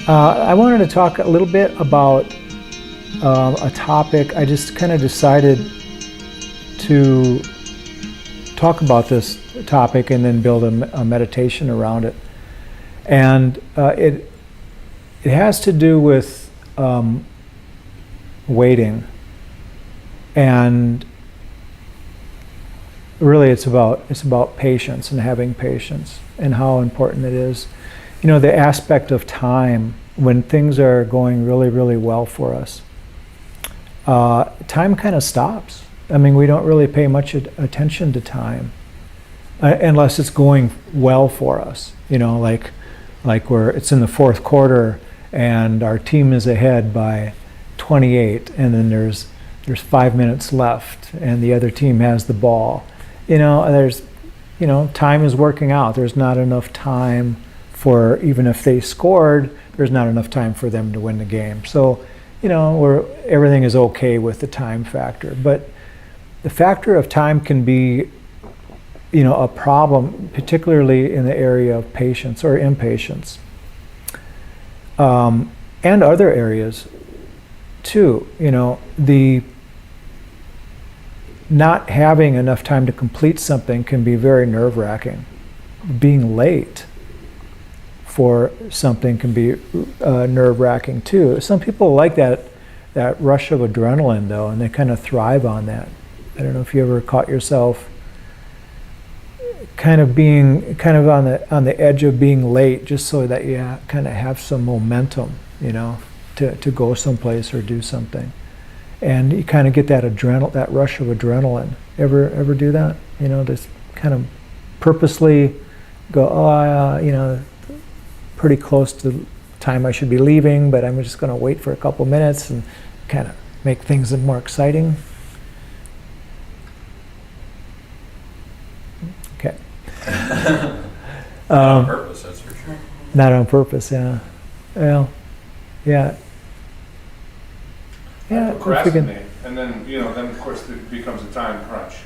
I wanted to talk a little bit about a topic. I just kind of decided to talk about this topic and then build a meditation around it. And it has to do with waiting. And really it's about patience and having patience and how important it is. You know, the aspect of time when things are going really, really well for us. Time kind of stops. I mean, we don't really pay much attention to time unless it's going well for us. You know, like it's in the fourth quarter and our team is ahead by 28, and then there's 5 minutes left, and the other team has the ball. You know, time is working out. There's not enough time for, even if they scored, there's not enough time for them to win the game. So, you know, everything is okay with the time factor. But the factor of time can be, you know, a problem, particularly in the area of patience or impatience, and other areas too. You know, the not having enough time to complete something can be very nerve-wracking. Being late for something can be nerve-wracking too. Some people like that rush of adrenaline though, and they kind of thrive on that. I don't know if you ever caught yourself kind of on the edge of being late, just so that you kind of have some momentum, you know, to go someplace or do something. And you kind of get that rush of adrenaline. Ever do that? You know, just kind of purposely go, you know, pretty close to the time I should be leaving, but I'm just going to wait for a couple minutes and kind of make things more exciting. Okay. Not on purpose, that's for sure. Not on purpose, yeah. Well, yeah. Yeah, procrastinate, and then then of course it becomes a time crunch.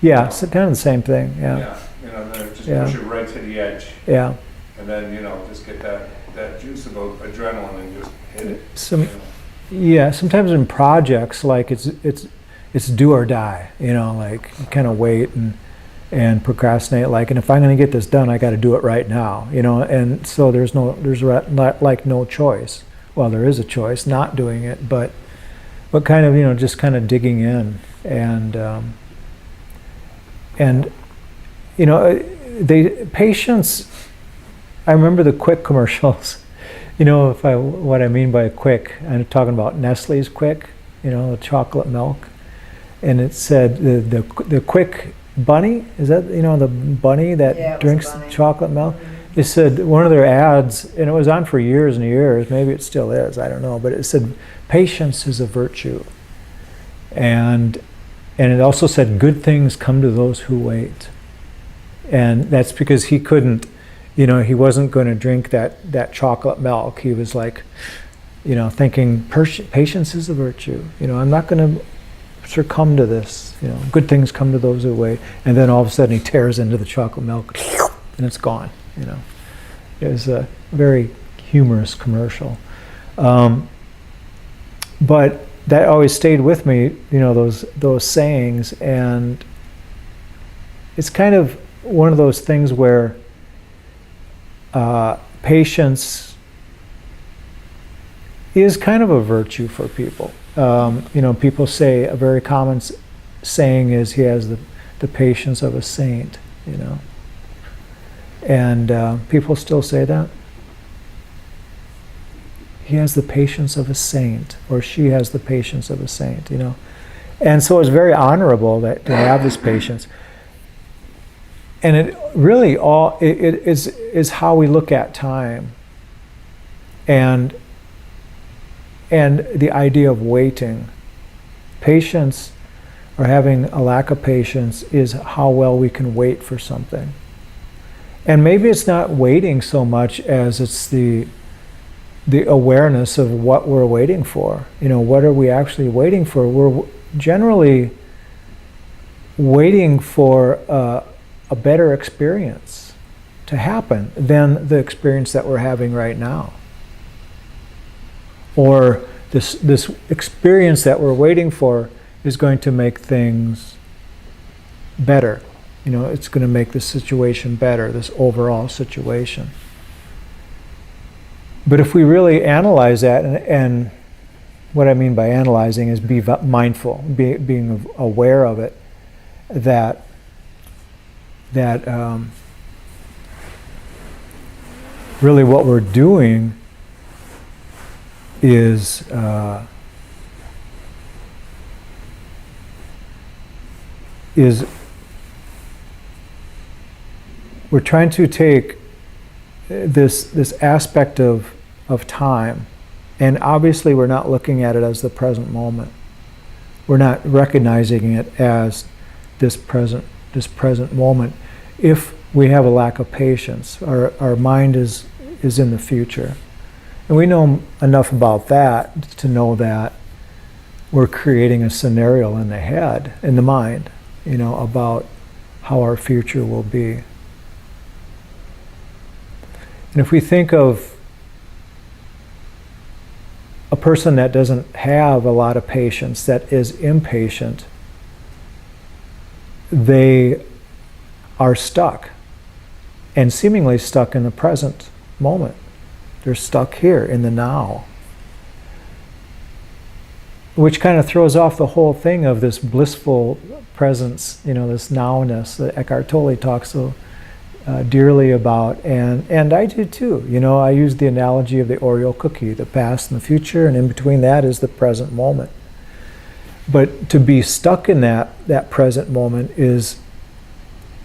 Yeah, so kind of the same thing. Yeah. Yeah, then it just push it right to the edge. Yeah. And then just get that juice of adrenaline and just hit it. Yeah, sometimes in projects, like it's do or die. You know, like you kind of wait and procrastinate. Like, and if I'm going to get this done, I got to do it right now. You know, and so there's like no choice. Well, there is a choice, not doing it, but kind of, just kind of digging in and patience. I remember the Quick commercials. What I mean by Quick, I'm talking about Nestle's Quick, the chocolate milk, and it said the Quick bunny. Is that the bunny that drinks chocolate milk? It said one of their ads, and it was on for years and years, maybe it still is, I don't know, but it said, patience is a virtue. And it also said, good things come to those who wait. And that's because he couldn't, he wasn't going to drink that chocolate milk. He was like, thinking, patience is a virtue. I'm not going to succumb to this. Good things come to those who wait. And then all of a sudden he tears into the chocolate milk, and it's gone. It was a very humorous commercial, but that always stayed with me. Those sayings, and it's kind of one of those things where patience is kind of a virtue for people. People say a very common saying is he has the patience of a saint. And people still say that. He has the patience of a saint, or she has the patience of a saint, And so it's very honorable to have this patience. And it really it is how we look at time. And the idea of waiting. Patience, or having a lack of patience, is how well we can wait for something. And maybe it's not waiting so much as it's the awareness of what we're waiting for. What are we actually waiting for? We're generally waiting for a better experience to happen than the experience that we're having right now. Or this experience that we're waiting for is going to make things better. You know, it's going to make the situation better, this overall situation. But if we really analyze that, and what I mean by analyzing is be mindful, being aware of it, that really what we're doing is we're trying to take this aspect of time, and obviously we're not looking at it as the present moment. We're not recognizing it as this present moment. If we have a lack of patience, our mind is in the future. And we know enough about that to know that we're creating a scenario in the head, in the mind, you know, about how our future will be. And if we think of a person that doesn't have a lot of patience, that is impatient, they are stuck, and seemingly stuck in the present moment. They're stuck here in the now, which kind of throws off the whole thing of this blissful presence, you know, this nowness that Eckhart Tolle talks so dearly about, and I do too. You know, I use the analogy of the Oreo cookie, the past and the future, and in between that is the present moment. But to be stuck in that present moment is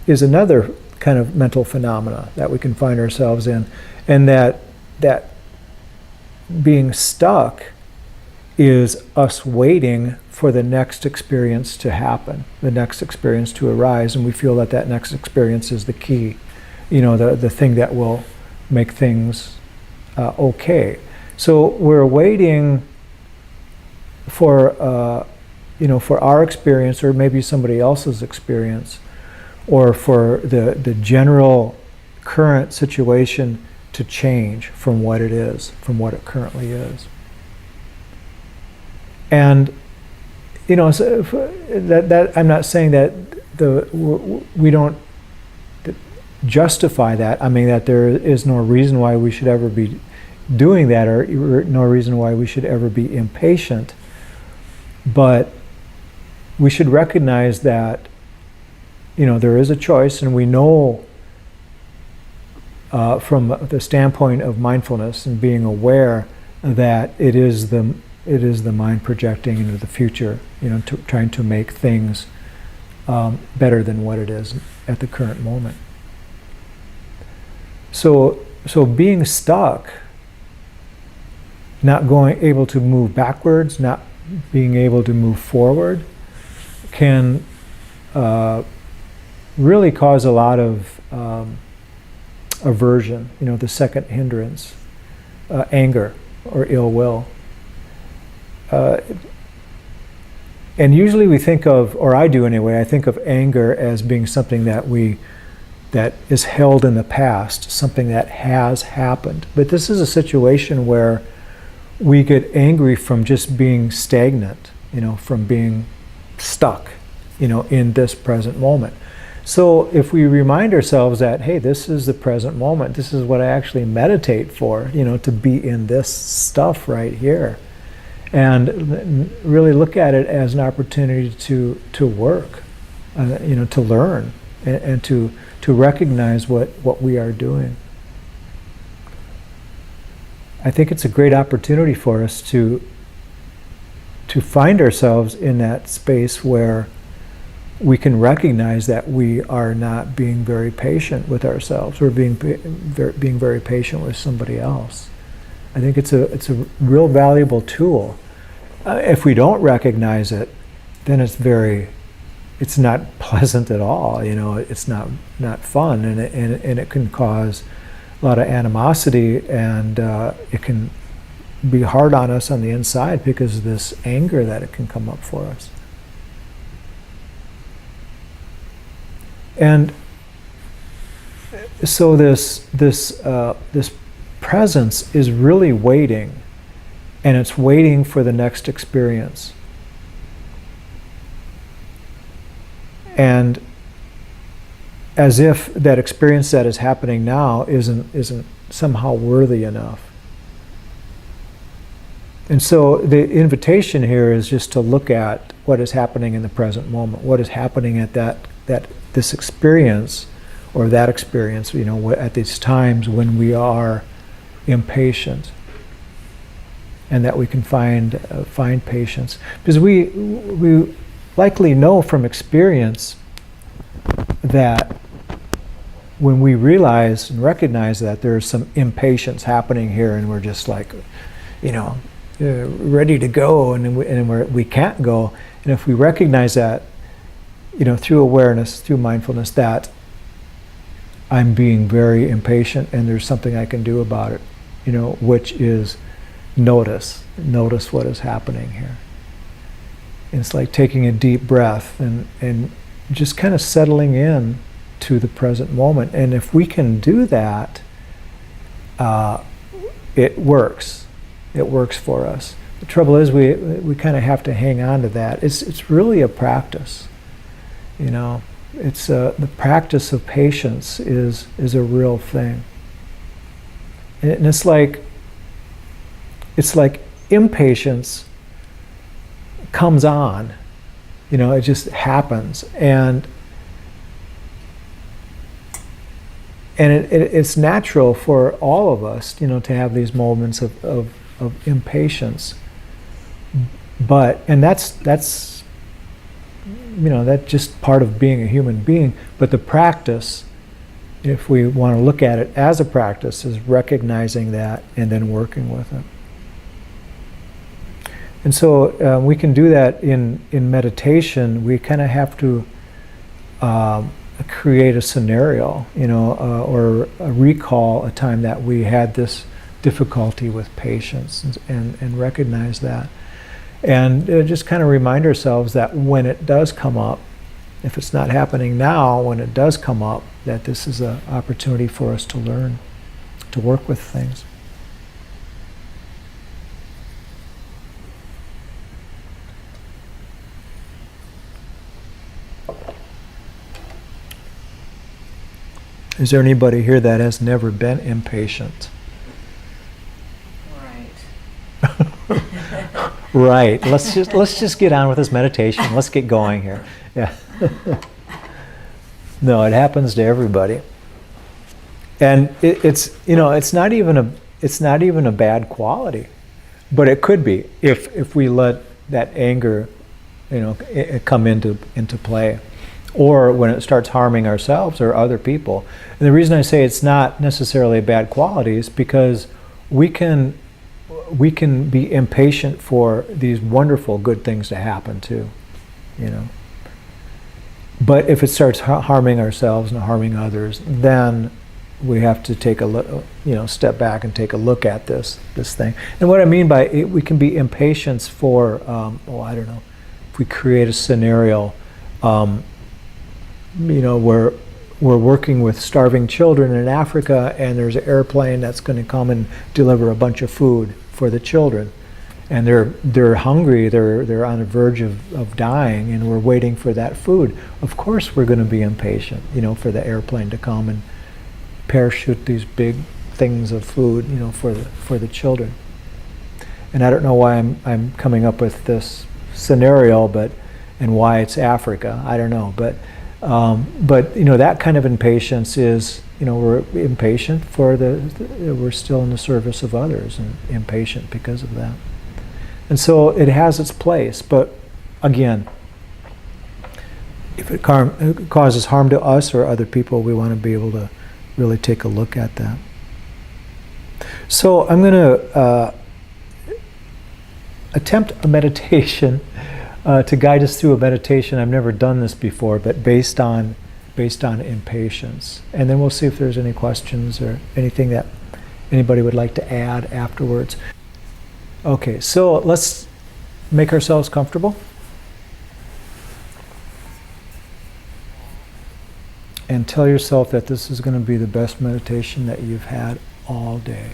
another kind of mental phenomena that we can find ourselves in, and that being stuck is us waiting for the next experience to happen, the next experience to arise, and we feel that next experience is the key, you know, the thing that will make things okay. So we're waiting for you know, for our experience, or maybe somebody else's experience, or for the general current situation to change from what it is, from what it currently is. And you know, so that I'm not saying that we don't justify that. I mean that there is no reason why we should ever be doing that, or no reason why we should ever be impatient. But we should recognize that, you know, there is a choice, and we know from the standpoint of mindfulness and being aware that it is the mind projecting into the future, you know, trying to make things better than what it is at the current moment. So being stuck, not able to move backwards, not being able to move forward, can really cause a lot of aversion, you know, the second hindrance, anger or ill will. And usually we think of, or I do anyway, I think of anger as being something that is held in the past, something that has happened. But this is a situation where we get angry from just being stagnant, you know, from being stuck, you know, in this present moment. So if we remind ourselves that, hey, this is the present moment, this is what I actually meditate for, you know, to be in this stuff right here, and really look at it as an opportunity to work, you know, to learn, and to recognize what we are doing. I think it's a great opportunity for us to find ourselves in that space where we can recognize that we are not being very patient with ourselves, or being very patient with somebody else. I think it's a real valuable tool. If we don't recognize it, then it's not pleasant at all. You know, it's not fun, and it can cause a lot of animosity, and it can be hard on us on the inside because of this anger that it can come up for us. so this presence is really waiting, and it's waiting for the next experience. And as if that experience that is happening now isn't somehow worthy enough. And so the invitation here is just to look at what is happening in the present moment, what is happening at this experience, or that experience, at these times when we are impatient, and that we can find patience, because we likely know from experience that when we realize and recognize that there's some impatience happening here, and we're just like, ready to go, and we can't go. And if we recognize that, through awareness, through mindfulness, that I'm being very impatient and there's something I can do about it, which is notice what is happening here. And it's like taking a deep breath and just kind of settling in to the present moment. And if we can do that, it works. It works for us. The trouble is we kind of have to hang on to that. It's really a practice. It's the practice of patience is a real thing. And it's like impatience comes on. It just happens, and it's natural for all of us, to have these moments of impatience. And that's just part of being a human being. But the practice, if we want to look at it as a practice, is recognizing that and then working with it. And so we can do that in meditation. We kind of have to create a scenario, or recall a time that we had this difficulty with patience, and recognize that. And just kind of remind ourselves that when it does come up, if it's not happening now, when it does come up, that this is an opportunity for us to learn, to work with things. Is there anybody here that has never been impatient? Right. Let's just get on with this meditation. Let's get going here. Yeah. No, it happens to everybody. And it's not even a bad quality, but it could be if we let that anger, come into play, or when it starts harming ourselves or other people. And the reason I say it's not necessarily a bad quality is because we can be impatient for these wonderful good things to happen too, But if it starts harming ourselves and harming others, then we have to take a look, step back and take a look at this thing. And what I mean by it, we can be impatient for, I don't know, if we create a scenario, where we're working with starving children in Africa, and there's an airplane that's going to come and deliver a bunch of food for the children, and they're hungry, they're on the verge of dying, and we're waiting for that food. Of course we're going to be impatient, for the airplane to come and parachute these big things of food, for the children. And I don't know why I'm coming up with this scenario, and why it's Africa, I don't know, but that kind of impatience is, we're impatient we're still in the service of others, and impatient because of that. And so it has its place, but again, if it causes harm to us or other people, we want to be able to really take a look at that. So I'm going to attempt a meditation to guide us through a meditation. I've never done this before, but based on impatience. And then we'll see if there's any questions or anything that anybody would like to add afterwards. Okay, so let's make ourselves comfortable. And tell yourself that this is going to be the best meditation that you've had all day.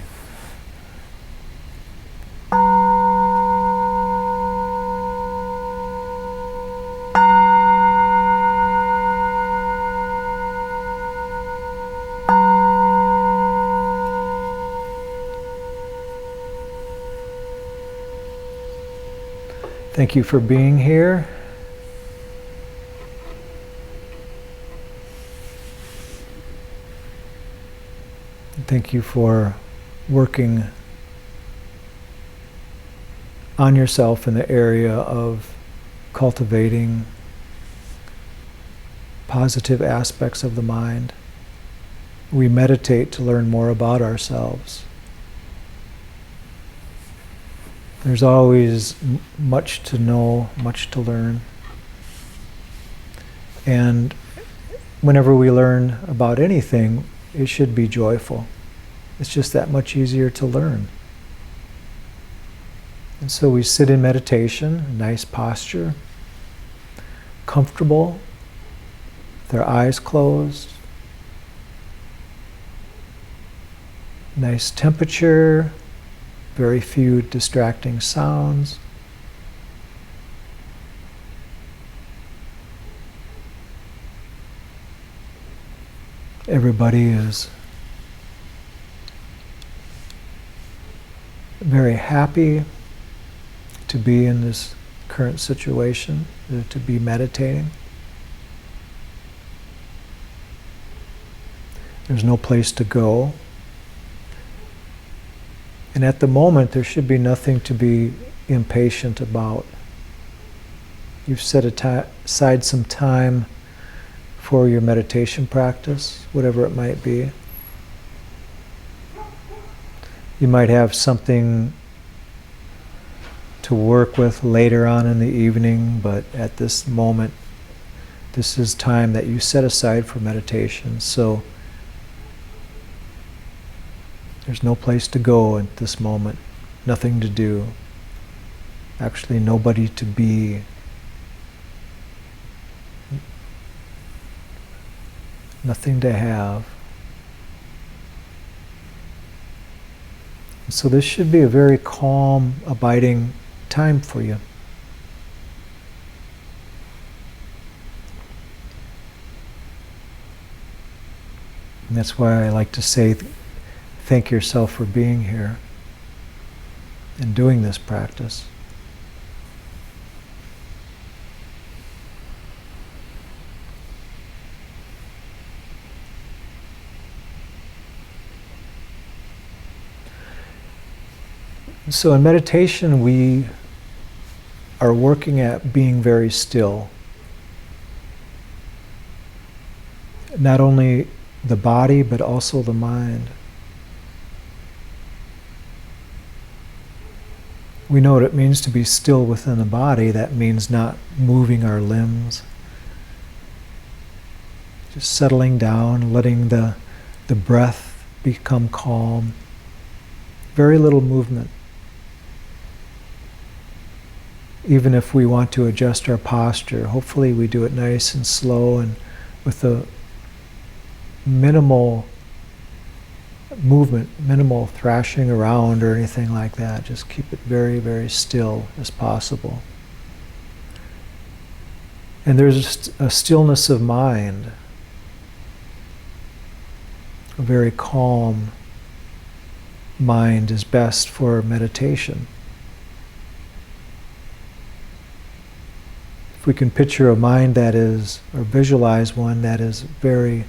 Thank you for being here. Thank you for working on yourself in the area of cultivating positive aspects of the mind. We meditate to learn more about ourselves. There's always much to know, much to learn. And whenever we learn about anything, it should be joyful. It's just that much easier to learn. And so we sit in meditation, nice posture, comfortable, with our eyes closed, nice temperature, very few distracting sounds. Everybody is very happy to be in this current situation, to be meditating. There's no place to go. And at the moment, there should be nothing to be impatient about. You've set aside some time for your meditation practice, whatever it might be. You might have something to work with later on in the evening, but at this moment, this is time that you set aside for meditation. So there's no place to go at this moment, nothing to do, actually nobody to be. Nothing to have. So this should be a very calm, abiding time for you. And that's why I like to say, thank yourself for being here and doing this practice. So in meditation, we are working at being very still. Not only the body, but also the mind. We know what it means to be still within the body. That means not moving our limbs. Just settling down, letting the breath become calm. Very little movement. Even if we want to adjust our posture, hopefully we do it nice and slow and with a minimal movement, minimal thrashing around or anything like that. Just keep it very, very still as possible. And there's a stillness of mind, a very calm mind is best for meditation. If we can picture a mind that is, or visualize one that is very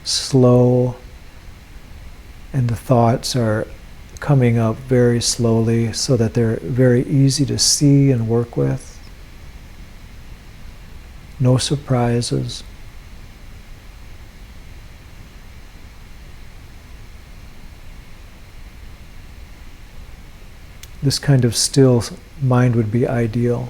slow, and the thoughts are coming up very slowly so that they're very easy to see and work with. No surprises. This kind of still mind would be ideal.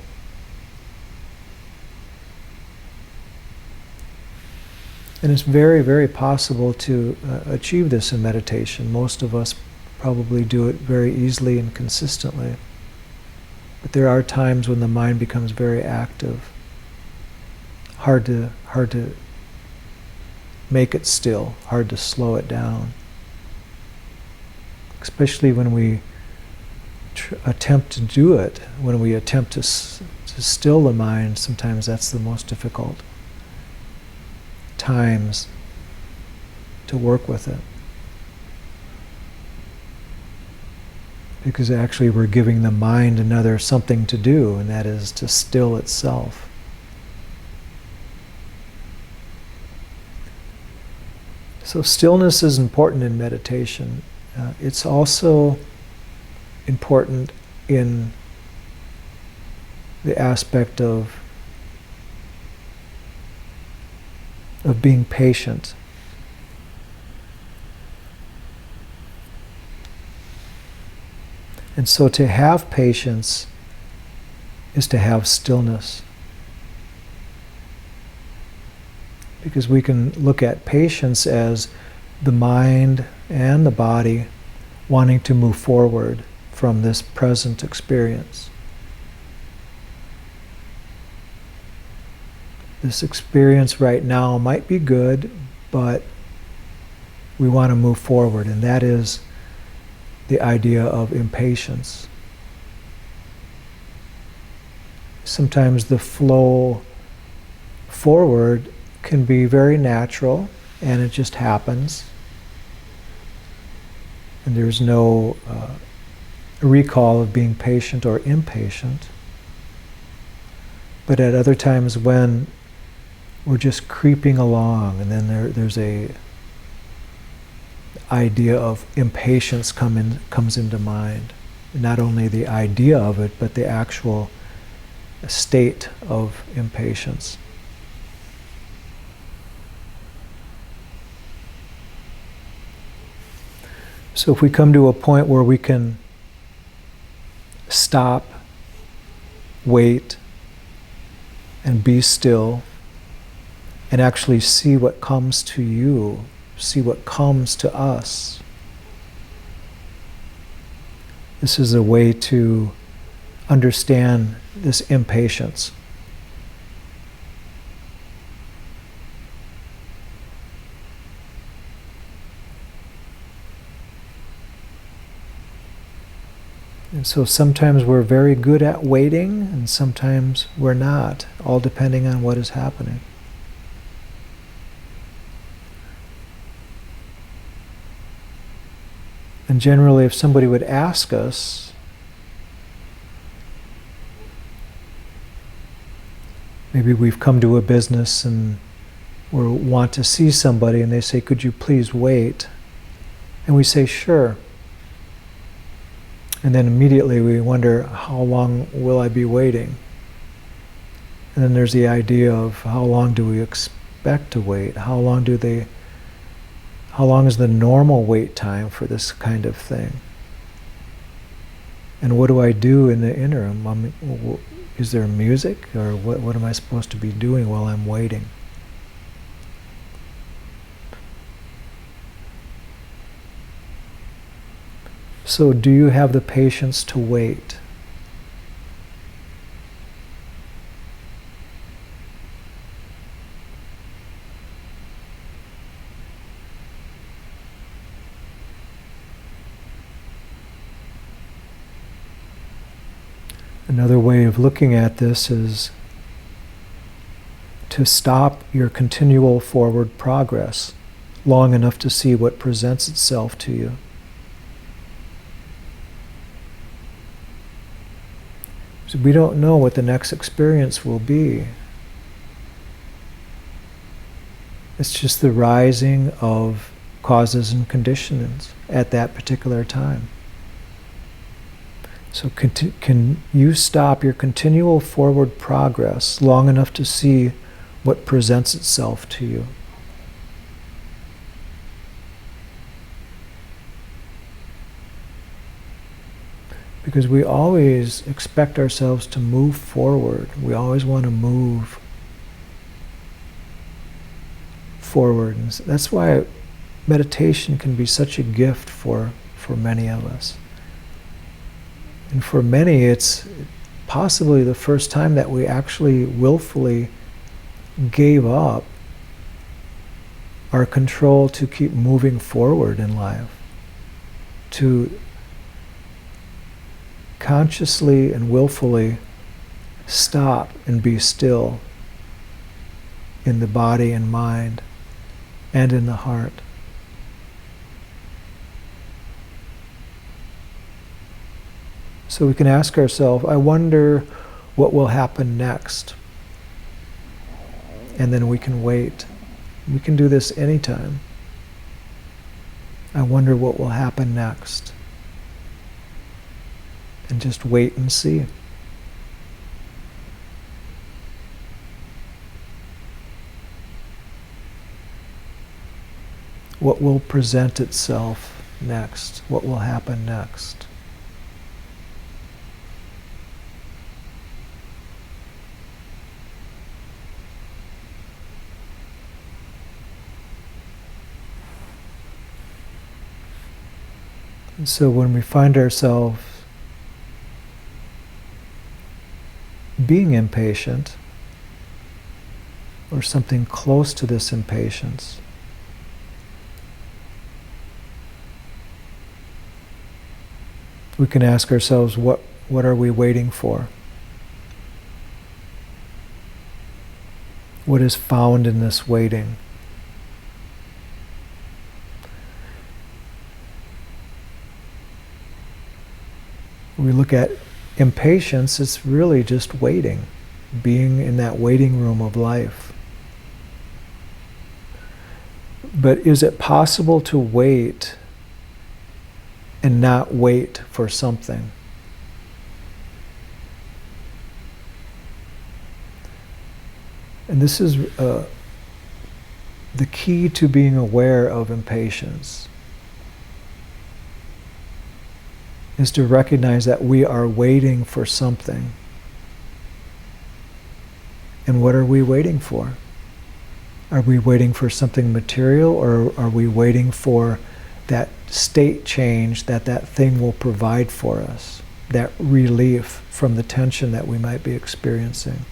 And it's very, very possible to achieve this in meditation. Most of us probably do it very easily and consistently. But there are times when the mind becomes very active. Hard to make it still, hard to slow it down. Especially when we attempt to do it, when we attempt to still the mind, sometimes that's the most difficult times to work with it. Because actually we're giving the mind another something to do, and that is to still itself. So stillness is important in meditation. It's also important in the aspect of being patient. And so to have patience is to have stillness. Because we can look at patience as the mind and the body wanting to move forward from this present experience. This experience right now might be good, but we want to move forward, and that is the idea of impatience. Sometimes the flow forward can be very natural, and it just happens. And there's no recall of being patient or impatient. But at other times when we're just creeping along, and then there's a idea of impatience comes into mind. Not only the idea of it, but the actual state of impatience. So if we come to a point where we can stop, wait, and be still, and actually see what comes to you, see what comes to us. This is a way to understand this impatience. And so sometimes we're very good at waiting, and sometimes we're not, all depending on what is happening. And generally, if somebody would ask us, maybe we've come to a business and we want to see somebody, and they say, "Could you please wait?" And we say, "Sure." And then immediately we wonder, how long will I be waiting? And then there's the idea of how long do we expect to wait? How long is the normal wait time for this kind of thing? And what do I do in the interim? Is there music, or what am I supposed to be doing while I'm waiting? So do you have the patience to wait? Another way of looking at this is to stop your continual forward progress long enough to see what presents itself to you. So we don't know what the next experience will be. It's just the rising of causes and conditions at that particular time. So can you stop your continual forward progress long enough to see what presents itself to you? Because we always expect ourselves to move forward. We always want to move forward. And that's why meditation can be such a gift for many of us. And for many, it's possibly the first time that we actually willfully gave up our control to keep moving forward in life, to consciously and willfully stop and be still in the body and mind and in the heart. So we can ask ourselves, I wonder what will happen next. And then we can wait. We can do this anytime. I wonder what will happen next. And just wait and see. What will present itself next? What will happen next? And so when we find ourselves being impatient, or something close to this impatience, we can ask ourselves, what are we waiting for? What is found in this waiting? We look at impatience, it's really just waiting, being in that waiting room of life. But is it possible to wait and not wait for something? And this is the key to being aware of impatience, is to recognize that we are waiting for something. And what are we waiting for? Are we waiting for something material, or are we waiting for that state change that thing will provide for us, that relief from the tension that we might be experiencing,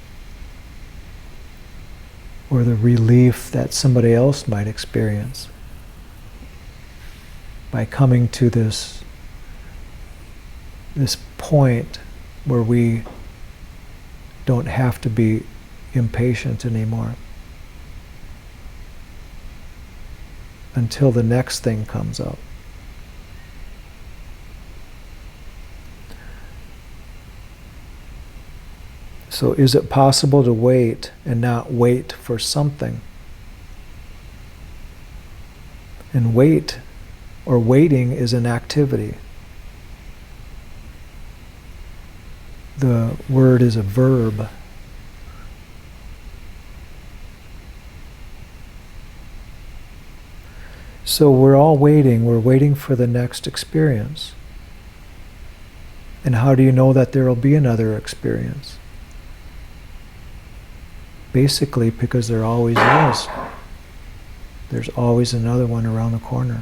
or the relief that somebody else might experience by coming to this point where we don't have to be impatient anymore until the next thing comes up. So is it possible to wait and not wait for something? And wait, or waiting, is an activity. The word is a verb. So we're all waiting. We're waiting for the next experience. And how do you know that there will be another experience? Basically, because there always is. There's always another one around the corner.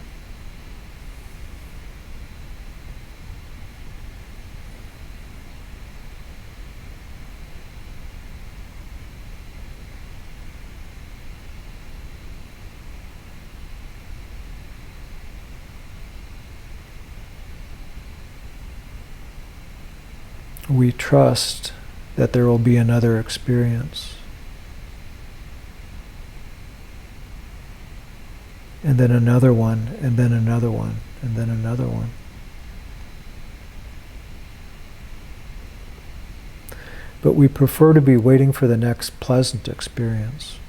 We trust that there will be another experience. And then another one, and then another one, and then another one. But we prefer to be waiting for the next pleasant experience.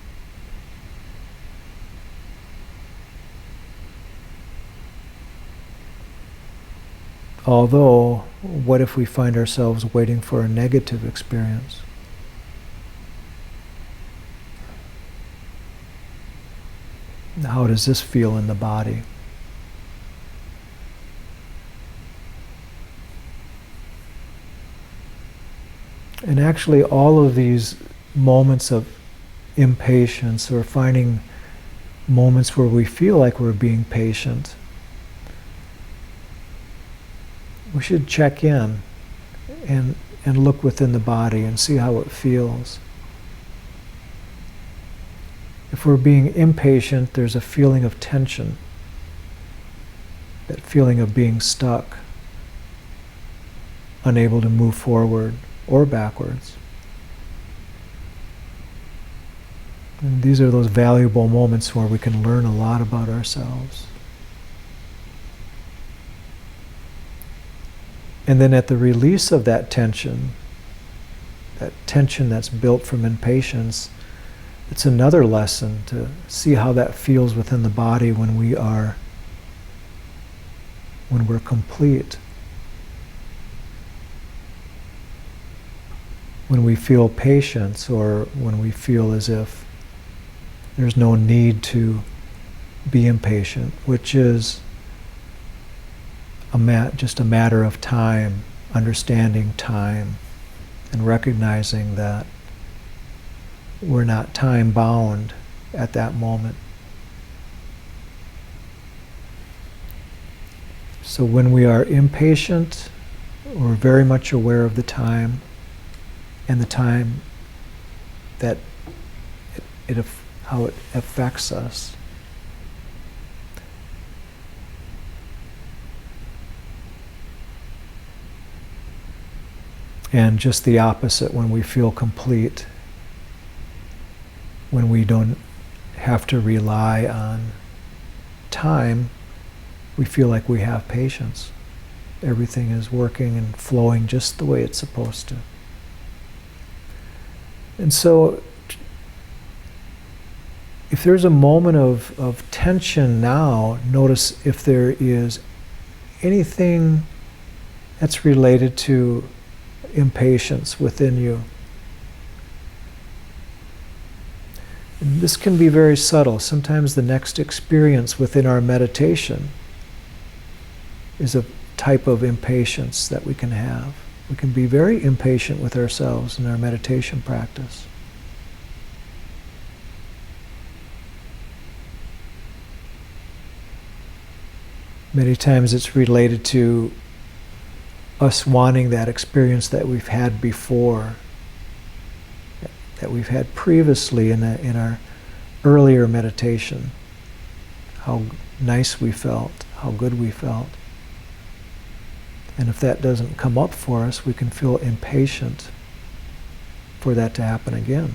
Although, what if we find ourselves waiting for a negative experience? How does this feel in the body? And actually, all of these moments of impatience, or finding moments where we feel like we're being patient, we should check in and look within the body and see how it feels. If we're being impatient, there's a feeling of tension, that feeling of being stuck, unable to move forward or backwards. And these are those valuable moments where we can learn a lot about ourselves. And then at the release of that tension that's built from impatience, it's another lesson to see how that feels within the body when we're complete. When we feel patience, or when we feel as if there's no need to be impatient, which is just a matter of time, understanding time, and recognizing that we're not time bound at that moment. So when we are impatient, we're very much aware of the time, and the time that how it affects us. And just the opposite when we feel complete, when we don't have to rely on time, we feel like we have patience. Everything is working and flowing just the way it's supposed to. And so, if there's a moment of tension now, notice if there is anything that's related to impatience within you. And this can be very subtle. Sometimes the next experience within our meditation is a type of impatience that we can have. We can be very impatient with ourselves in our meditation practice. Many times it's related to us wanting that experience that we've had before, that we've had previously in our earlier meditation. How nice we felt, how good we felt. And if that doesn't come up for us, we can feel impatient for that to happen again.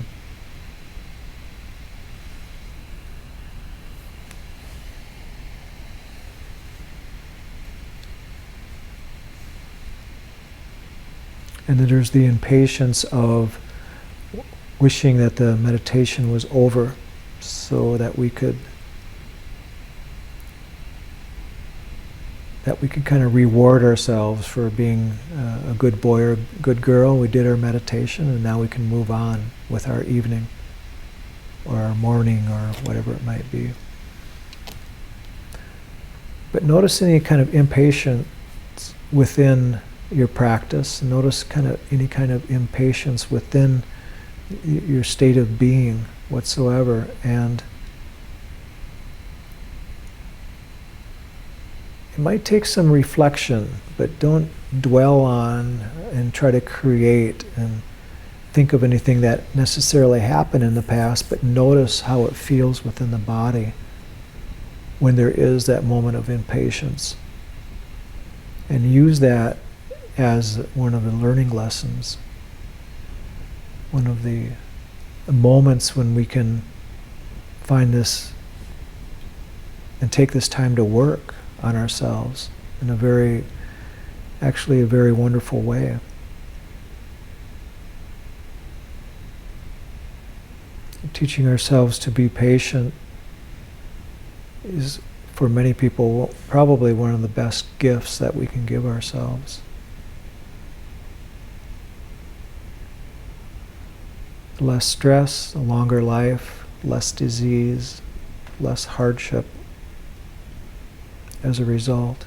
And then there's the impatience of wishing that the meditation was over so that we could kind of reward ourselves for being a good boy or good girl. We did our meditation and now we can move on with our evening or our morning or whatever it might be. But notice any kind of impatience within your practice. Notice any kind of impatience within your state of being whatsoever, and it might take some reflection, but don't dwell on and try to create and think of anything that necessarily happened in the past, but notice how it feels within the body when there is that moment of impatience, and use that as one of the learning lessons, one of the moments when we can find this and take this time to work on ourselves in a very wonderful way. Teaching ourselves to be patient is, for many people, probably one of the best gifts that we can give ourselves. Less stress, a longer life, less disease, less hardship as a result.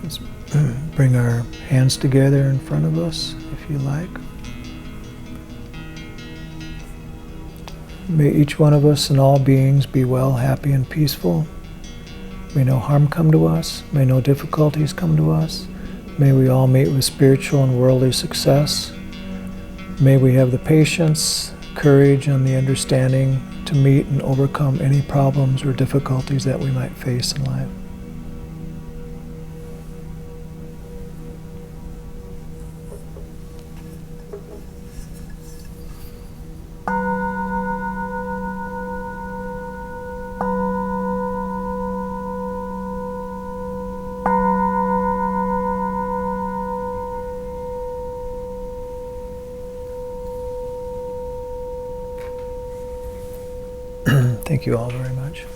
Let's bring our hands together in front of us, if you like. May each one of us and all beings be well, happy, and peaceful. May no harm come to us. May no difficulties come to us. May we all meet with spiritual and worldly success. May we have the patience, courage, and the understanding to meet and overcome any problems or difficulties that we might face in life. Thank you all very much.